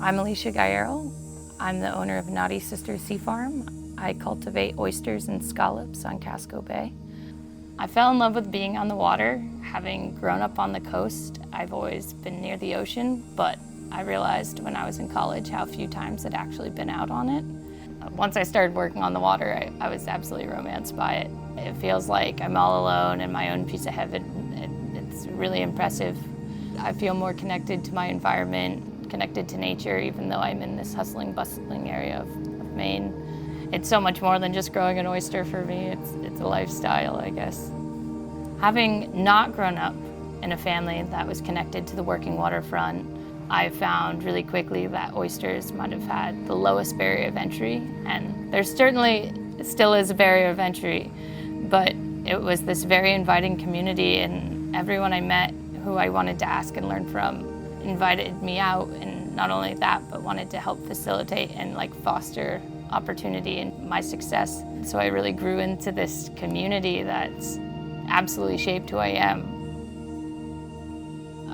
I'm Alicia Gaiero. I'm the owner of Nauti Sisters Sea Farm. I cultivate oysters and scallops on Casco Bay. I fell in love with being on the water. Having grown up on the coast, I've always been near the ocean, but I realized when I was in college how few times I'd actually been out on it. Once I started working on the water, I was absolutely romanced by it. It feels like I'm all alone in my own piece of heaven. It's really impressive. I feel more connected to my environment, connected to nature, even though I'm in this hustling, bustling area of Maine. It's so much more than just growing an oyster for me. It's a lifestyle, I guess. Having not grown up in a family that was connected to the working waterfront, I found really quickly that oysters might have had the lowest barrier of entry, and there certainly still is a barrier of entry, but it was this very inviting community, and everyone I met who I wanted to ask and learn from invited me out, and not only that, but wanted to help facilitate and foster opportunity and my success. So I really grew into this community that's absolutely shaped who I am.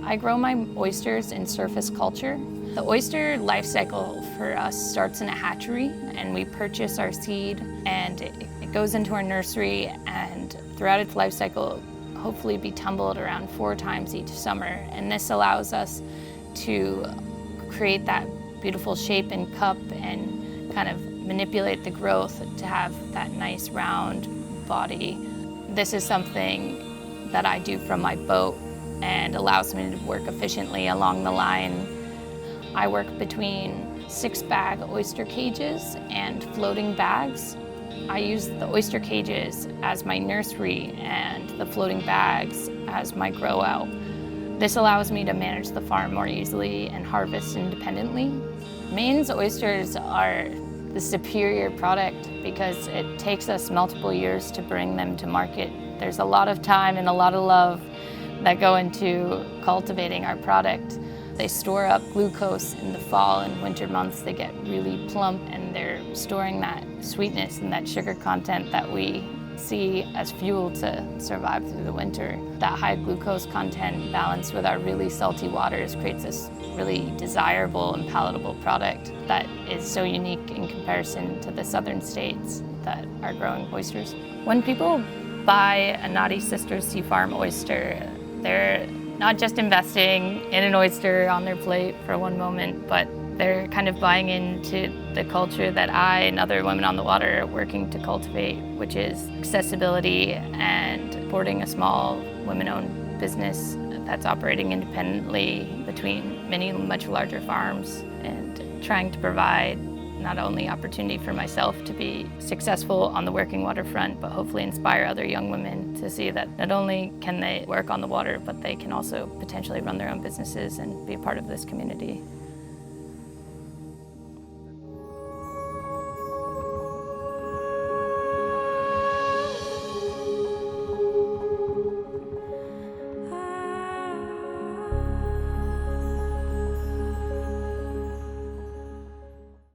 I grow my oysters in surface culture. The oyster life cycle for us starts in a hatchery, and we purchase our seed, and it goes into our nursery, and throughout its life cycle, hopefully be tumbled around 4 times each summer. And this allows us to create that beautiful shape and cup and kind of manipulate the growth to have that nice round body. This is something that I do from my boat and allows me to work efficiently along the line. I work between 6-bag oyster cages and floating bags. I use the oyster cages as my nursery and the floating bags as my grow out. This allows me to manage the farm more easily and harvest independently. Maine's oysters are the superior product because it takes us multiple years to bring them to market. There's a lot of time and a lot of love that go into cultivating our product. They store up glucose in the fall and winter months. They get really plump, and they're storing that sweetness and that sugar content that we see as fuel to survive through the winter. That high glucose content balanced with our really salty waters creates this really desirable and palatable product that is so unique in comparison to the southern states that are growing oysters. When people buy a Nauti Sisters Sea Farm oyster, they're not just investing in an oyster on their plate for one moment, but they're kind of buying into the culture that I and other women on the water are working to cultivate, which is accessibility and supporting a small women-owned business that's operating independently between many much larger farms, and trying to provide not only opportunity for myself to be successful on the working waterfront, but hopefully inspire other young women to see that not only can they work on the water, but they can also potentially run their own businesses and be a part of this community.